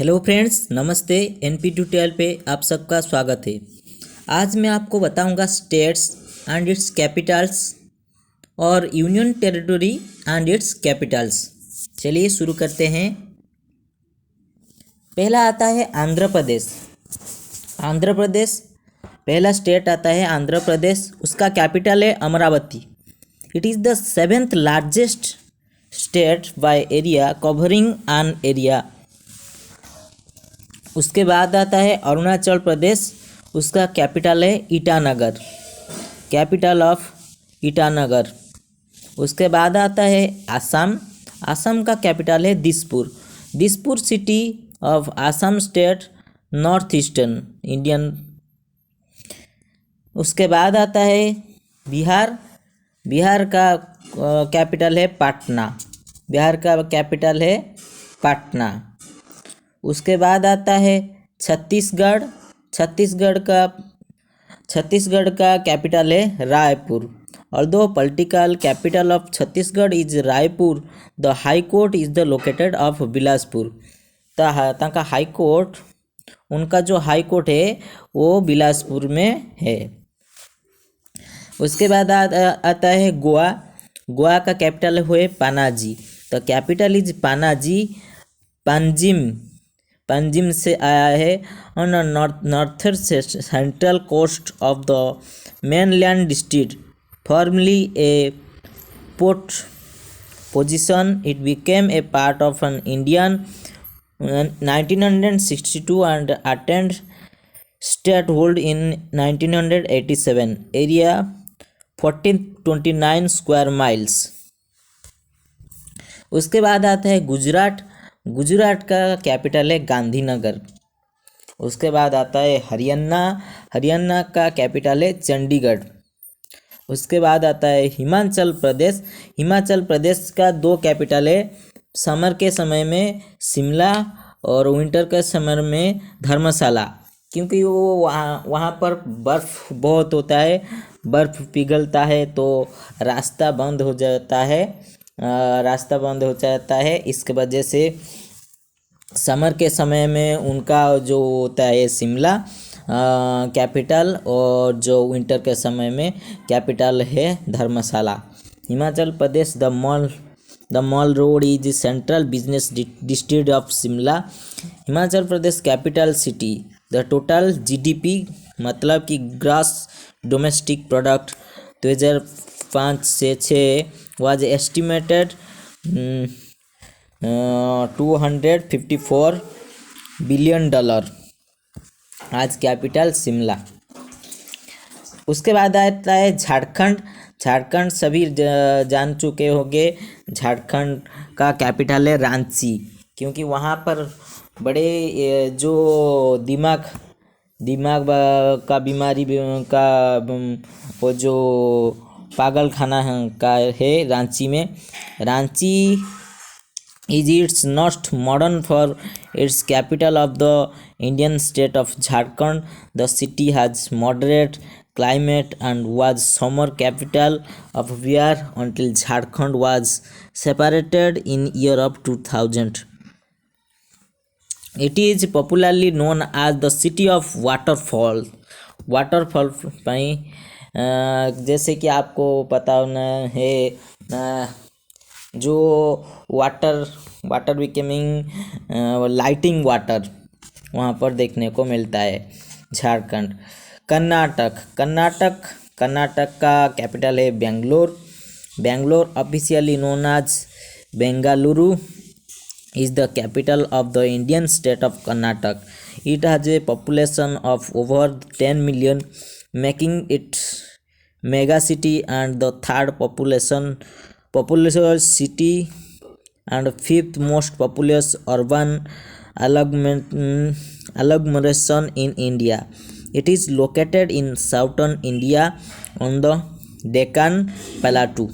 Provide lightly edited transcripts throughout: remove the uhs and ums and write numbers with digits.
Hello friends, नमस्ते। NP tutorial पे आप सबका स्वागत है। आज मैं आपको बताऊंगा स्टेट्स एंड इट्स कैपिटल्स और union territory and it's Capitals. चलिए शुरू करते हैं। पहला आता है आंध्र प्रदेश। आंध्र प्रदेश पहला स्टेट आता है आंध्र प्रदेश। उसका कैपिटल है Amravati. It is the 7th largest state by area, covering an area. उसके बाद आता है अरुणाचल प्रदेश। उसका कैपिटल है ईटानगर, कैपिटल ऑफ ईटानगर। उसके बाद आता है आसाम। आसाम का कैपिटल है Dispur, Dispur city of Assam state, north eastern Indian. उसके बाद आता है बिहार। बिहार का कैपिटल है पटना, बिहार का कैपिटल है पटना। उसके बाद आता है छत्तीसगढ़। छत्तीसगढ़ का कैपिटल है Raipur. Although political capital of Chhattisgarh is Raipur, the high court is the located of Bilaspur. का हाई कोर्ट, उनका जो हाई कोर्ट है वो बिलासपुर में है। उसके बाद आता है गोवा। गोवा का कैपिटल है Panaji, the capital is Panaji. Panjim से आया है on norther central coast of the mainland district, formally a port position. It became a part of an Indian 1962 and attained statehood in 1987. Area 1429 square miles. उसके बाद आता है गुजरात। गुजरात का कैपिटल है गांधीनगर। उसके बाद आता है हरियाणा। हरियाणा का कैपिटल है चंडीगढ़। उसके बाद आता है हिमाचल प्रदेश। हिमाचल प्रदेश का दो कैपिटल है, समर के समय में शिमला और विंटर के समय में धर्मशाला, क्योंकि वो वहाँ पर बर्फ़ बहुत होता है, बर्फ़ पिघलता है तो रास्ता बंद हो जाता है। इसके वजह से समर के समय में उनका जो होता है शिमला कैपिटल, और जो विंटर के समय में कैपिटल है Dharamshala. Himachal Pradesh the mall road is central business district of Shimla. Himachal Pradesh capital city. The total GDP मतलब कि ग्रॉस डोमेस्टिक प्रोडक्ट 2005 से 6 वाज एस्टिमेटेड $254 बिलियन। आज कैपिटल शिमला। उसके बाद आता है झारखंड। झारखंड सभी जान चुके होंगे। झारखंड का कैपिटल है रांची, क्योंकि वहाँ पर बड़े जो दिमाग का बीमारी का वो जो पागल खाना का है रांची में। Ranchi is its not modern for its capital of the Indian state of Jharkhand. The city has moderate climate and was summer capital of Bihar until Jharkhand was separated in year of 2000. It is popularly known as the city of waterfall. Waterfall जैसे कि आपको पता होना है जो water becoming lighting water वहाँ पर देखने को मिलता है। झारखंड। कर्नाटक का कैपिटल है Bangalore. Bangalore officially known as Bengaluru is the capital of the Indian state of Karnataka. It has a population of over 10 million, making it mega city and the third population city and fifth most populous urban agglomeration in India. It is located in southern India on the Deccan Plateau.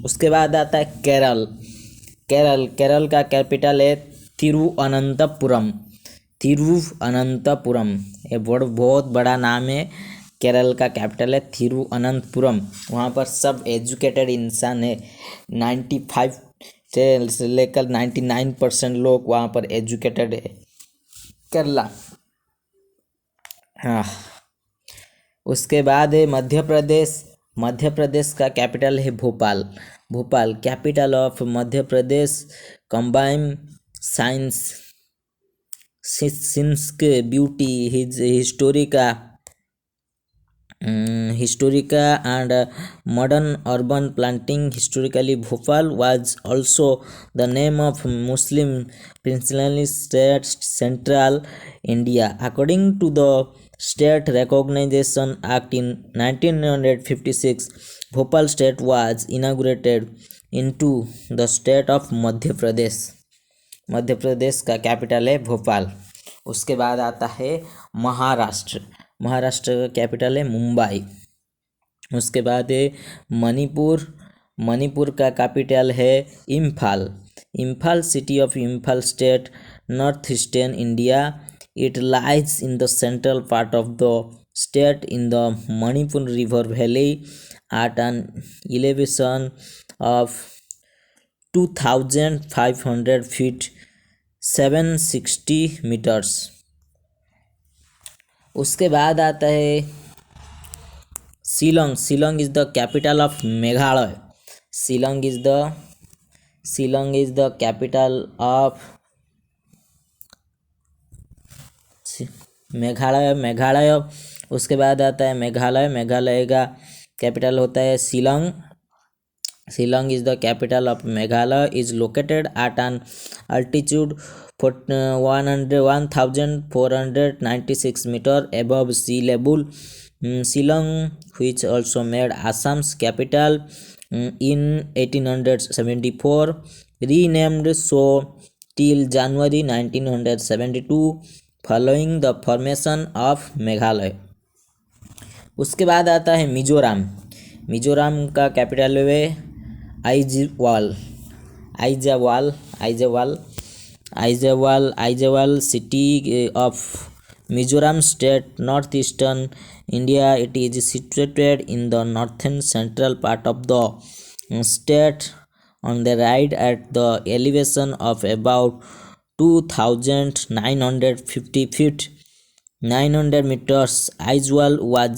उसके बाद आता है केरल का capital है तिरुअनंतपुरम। ये बहुत बड़ा नाम है। केरल का कैपिटल है तिरुअनंतपुरम। वहाँ पर सब एजुकेटेड इंसान है। 95 से लेकर 99% लोग वहाँ पर एजुकेटेड है। केरला। हाँ, उसके बाद है मध्य प्रदेश। मध्य प्रदेश का कैपिटल है Bhopal. Bhopal capital of Madhya Pradesh combine science scenic beauty historica and modern urban planting. Historically, Bhopal was also the name of Muslim princely state Central India. According to the State Recognition Act in 1956, Bhopal state was inaugurated into the state of Madhya Pradesh. Madhya Pradesh का capital है भोपाल। उसके बाद आता है महाराष्ट्र। महाराष्ट्र का capital है मुंबई। उसके बाद है मणिपुर। मणिपुर का कैपिटल है Imphal. Imphal city of Imphal state north eastern India. It lies in the central part of the state in the Manipur river valley at an elevation of 2500 feet 760 meters। उसके बाद आता है Shillong. Shillong is the capital of Meghalaya. Shillong is the capital of Meghalaya. उसके बाद आता है मेघालय। मेघालय का capital होता है Shillong. Shillong is the capital of Meghalaya. Is located at an altitude 1496 meter above sea level. Shillong, which also made Assam's capital in 1874, renamed so till January 1972 following the formation of Meghalaya. उसके बाद आता है मिजोरम। मिजोरम का capital है Aizawl city of Mizoram state north eastern India. It is situated in the northern central part of the state on the right at the elevation of about 2950 feet 900 meters. Aizawl was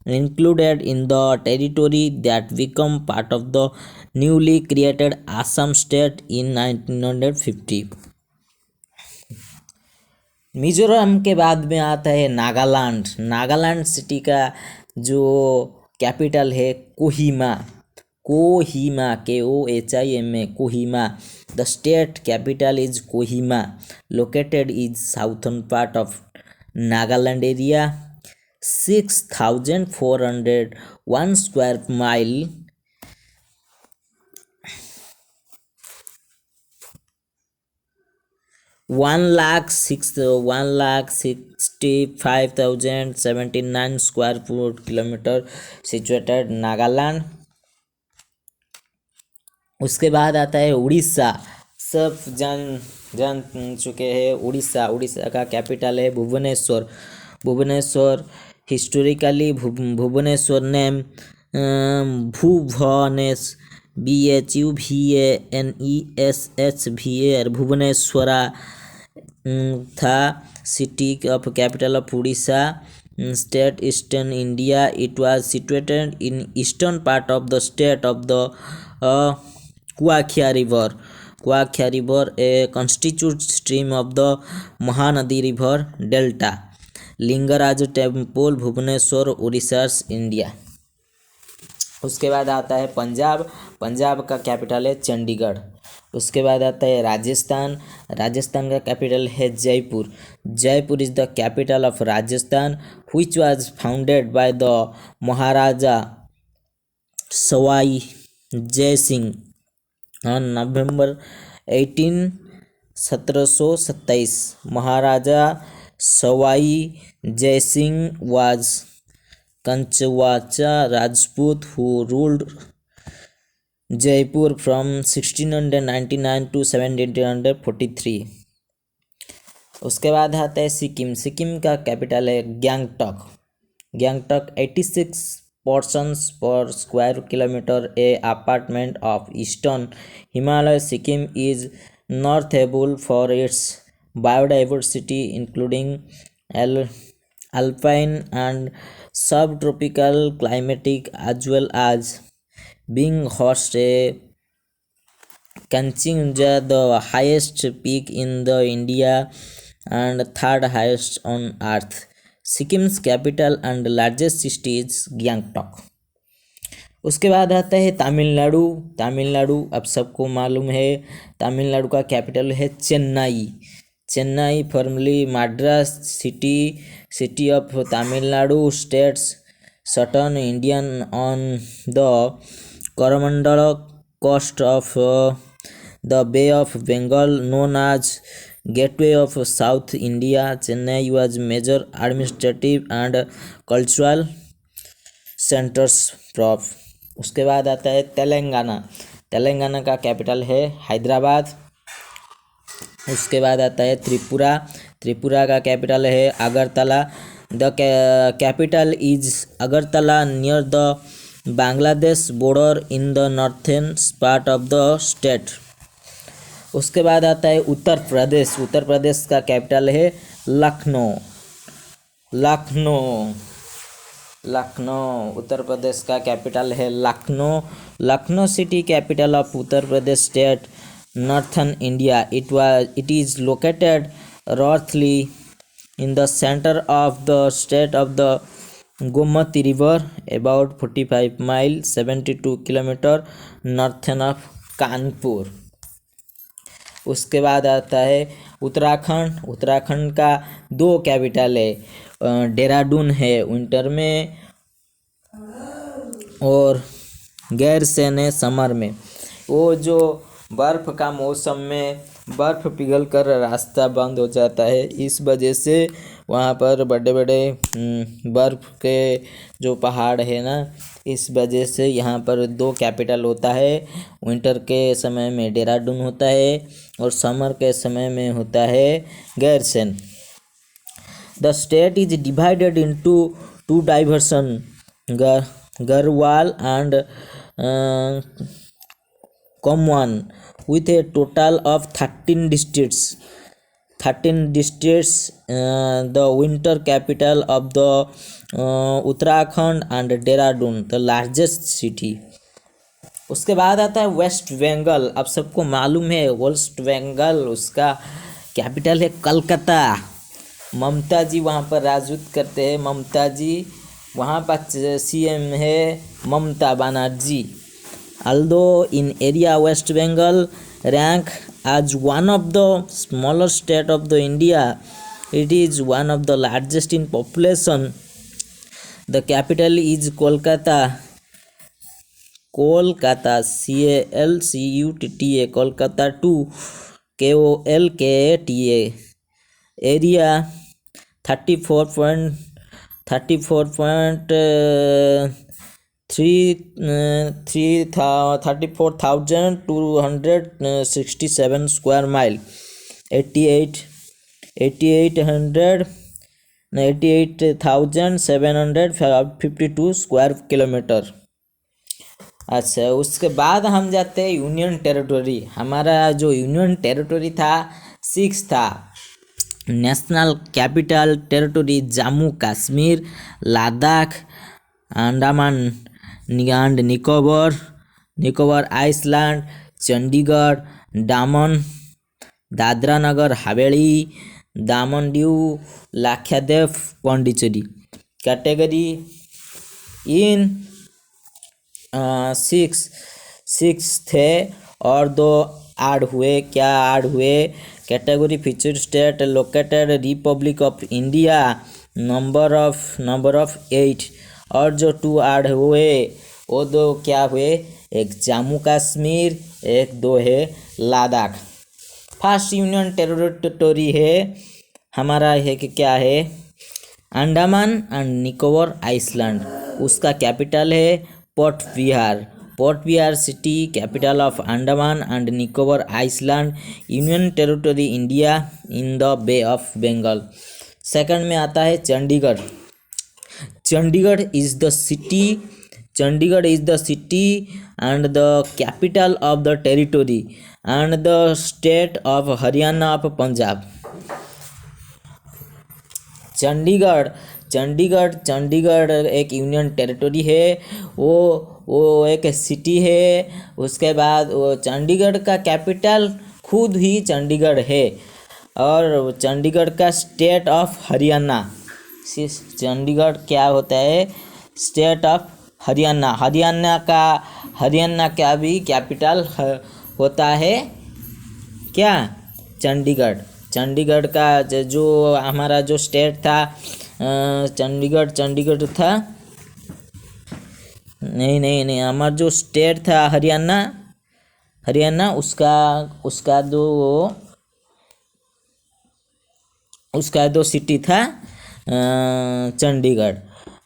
included in the territory that became part of the newly created Assam state in 1950। Mizoram के बाद में आता है Nagaland. Nagaland city का जो capital है Kohima. KOHIMA Kohima. The state capital is Kohima. Located is southern part of Nagaland area. 6401 square mile 1,65,079 square kilometer situated Nagaland. उसके बाद आता है उड़ीसा। सब जान चुके हैं उड़ीसा। उड़ीसा का कैपिटल है Bhubaneswar. Bhubaneswar historically Bhubaneswar name Bhuvnesh BHUVANESSVAR भुवनेश्वरा था। City of capital of Orissa state eastern India. It was situated in eastern part of the state of the कुआखिया river. कुआखिया river A constitute stream of the Mahanadi river delta. Lingaraj temple Bhubaneswar Orissa India. उसके बाद आता है पंजाब। पंजाब का capital है चंडीगढ़। उसके बाद आता है राजस्थान। राजस्थान का कैपिटल है Jaipur. Jaipur is the capital of Rajasthan which was founded by the Maharaja Sawai Jai Singh on November 18 1727। Maharaja Sawai Jai Singh was कंचवाचा Rajput who ruled Jaipur from 1699 to 1743। उसके बाद आता है सिक्किम। सिक्किम का कैपिटल है Gangtok. Gangtok 86 persons per square kilometer a apartment of eastern Himalaya. Sikkim is notable for its biodiversity including alpine and subtropical climatic, as well as being host a Kanchenjunga, the highest peak in the India and third highest on earth. Sikkim's capital and largest city is Gangtok. उसके बाद आता है तमिलनाडु। तमिलनाडु अब सबको मालूम है, तमिलनाडु का capital है Chennai. Chennai formally Madras city of Tamil Nadu, states Saturn Indian on the Coromandel coast of the Bay of Bengal, known as Gateway of South India. Chennai was major administrative and cultural centers of. उसके बाद आता है तेलंगाना। तेलंगाना का कैपिटल है हैदराबाद। उसके बाद आता है त्रिपुरा। त्रिपुरा का कैपिटल है Agartala. The capital is Agartala near the Bangladesh border in the northern part of the state. उसके बाद आता है उत्तर प्रदेश। उत्तर प्रदेश का कैपिटल है लखनऊ। उत्तर प्रदेश का कैपिटल है Lucknow. Lucknow city capital of Uttar Pradesh state, northern India. It is located roughly in the center of the state of the Gomati River, about 45 miles 72 kilometre northern of Kanpur. उसके बाद आता है उत्तराखंड। उत्तराखंड का दो कैपिटल है, देहरादून है विंटर में और गैरसैंण है समर में। वो जो बर्फ़ का मौसम में बर्फ़ पिघल कर रास्ता बंद हो जाता है, इस वजह से वहाँ पर बड़े बड़े बर्फ़ के जो पहाड़ है ना, इस वजह से यहाँ पर दो कैपिटल होता है। विंटर के समय में देहरादून होता है और समर के समय में होता है Gairsain. The state is divided into two divisions, Garhwal and Common, with a total of 13 districts. The winter capital of the Uttarakhand and Dehradun, the largest city. उसके बाद आता है वेस्ट बंगाल। अब सबको मालूम है वेस्ट बंगाल, उसका कैपिटल है कलकत्ता। ममता जी वहाँ पर राजत्व करते हैं। ममता जी वहाँ पर सीएम है Mamata Banerjee. Although in area West Bengal rank as one of the smaller state of the India, it is one of the largest in population. The capital is Kolkata. CALCUTTA, Kolkata 2 KOLKATA. Area 34,267 square mile, 88,752 square kilometre. अच्छा, उसके बाद हम जाते हैं union territory. हमारा जो union territory था 6 था। National capital territory Jammu Kashmir, Ladakh, Andaman and Nicobar island, Chandigarh, Daman, Dadra Nagar Haveli, Daman Diu, Lakshadweep, Pondicherry. Category इन 6 थे और 2 ऐड हुए। क्या ऐड हुए? Category feature state located republic of India, number of 8, और जो 2 ऐड हुए वो 2 क्या हुए? एक जम्मू कश्मीर, एक 2 है लद्दाख। फर्स्ट यूनियन टेरिटरी है हमारा है कि क्या है? Andaman and Nicobar island. उसका कैपिटल है Port Blair city, capital of Andaman and Nicobar island, union territory India in the bay of Bengal. Second में आता है Chandigarh. Chandigarh is the city and the capital of the territory and the state of Haryana of Punjab. Chandigarh Chandigarh Chandigarh एक union territory है, वो एक city है। उसके बाद वो चंडीगढ़ का कैपिटल खुद ही चंडीगढ़ है। और चंडीगढ़ का स्टेट ऑफ हरियाणा, चंडीगढ़ क्या होता है, स्टेट ऑफ हरियाणा। हरियाणा का भी कैपिटल होता है क्या, चंडीगढ़ का जो हमारा जो स्टेट था चंडीगढ़ था, नहीं हमारा जो स्टेट था हरियाणा उसका दो सिटी था चंडीगढ़।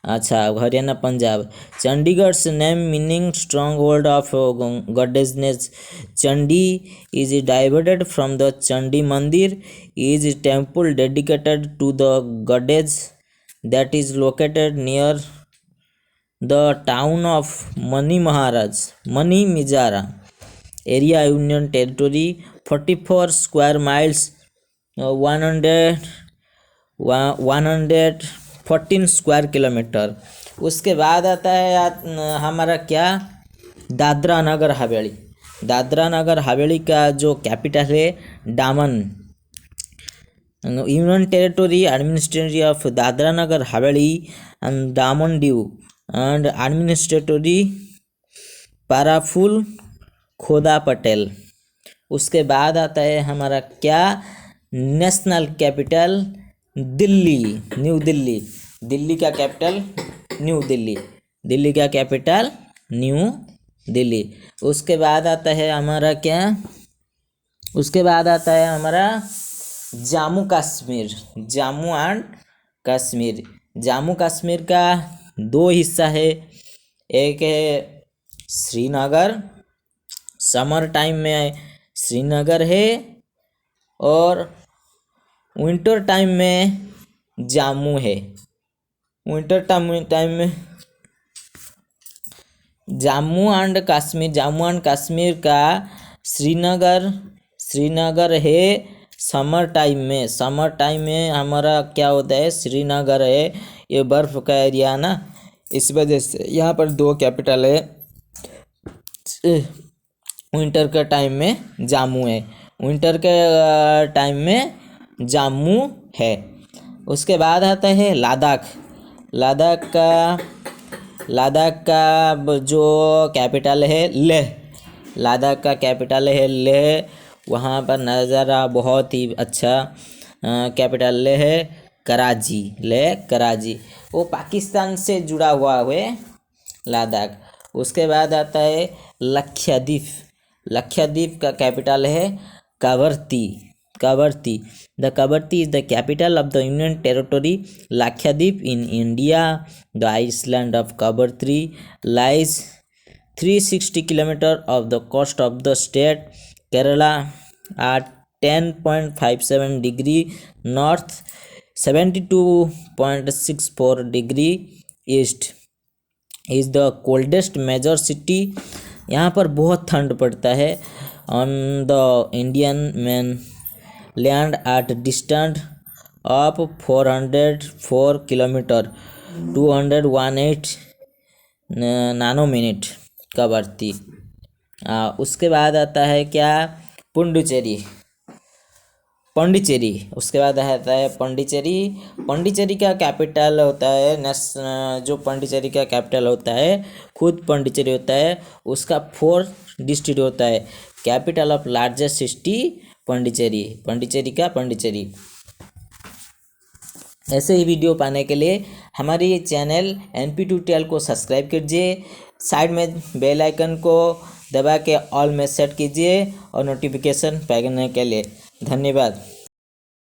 अच्छा, Haryana Punjab. Chandigarh's name meaning stronghold of goddess Chandi is diverted from the Chandi Mandir is temple dedicated to the goddess that is located near the town of Mani Majra area union territory 44 square miles 114 square kilometer. उसके बाद आता है हमारा क्या, दादरा नगर हवेली का जो कैपिटल है Daman. Union territory administrative of Dadra Nagar Haveli and Daman Diu and administrator Praful Khoda Patel. उसके बाद आता है हमारा क्या, नेशनल कैपिटल न्यू दिल्ली का कैपिटल न्यू दिल्ली। उसके बाद आता है हमारा क्या, जम्मू कश्मीर का दो हिस्सा है, एक है श्रीनगर, समर टाइम में श्रीनगर है और विंटर टाइम में जम्मू है। विंटर टाइम में जम्मू एंड कश्मीर का श्रीनगर है। समर टाइम में हमारा क्या होता है, श्रीनगर है, ये बर्फ़ का एरिया ना, इस वजह से यहाँ पर दो कैपिटल है। विंटर के टाइम में जम्मू है। उसके बाद आता है लद्दाख का जो कैपिटल है लेह। वहाँ पर नज़ारा बहुत ही अच्छा, कैपिटल लेह है। कराची वो पाकिस्तान से जुड़ा हुआ है लद्दाख। उसके बाद आता है लक्षद्वीप का कैपिटल है कावरती। The Kavati is the capital of the Union Territory Lakshadweep in India. The island of Kavati lies 360 km of the coast of the state Kerala at 10.57 degree north, 72.64 degree east. Is the coldest major city. यहाँ पर बहुत ठंड पड़ता है। On the Indian mainland at distance of 404 kilometer 218 नानोमिनट कवरती। उसके बाद आता है क्या, पौंडीचेरी। उसके बाद आता है पौंडीचेरी का कैपिटल होता है जो पौंडीचेरी का कैपिटल होता है खुद पौंडीचेरी होता है, उसका 4 डिस्ट्रिक्ट होता है। Capital of largest city Pondicherry. ऐसे ही वीडियो पाने के लिए हमारे ये चैनल NP ट्यूटोरियल को सब्सक्राइब कीजिए, साइड में बेल आइकन को दबा के ऑल में सेट कीजिए और नोटिफिकेशन पाने के लिए धन्यवाद।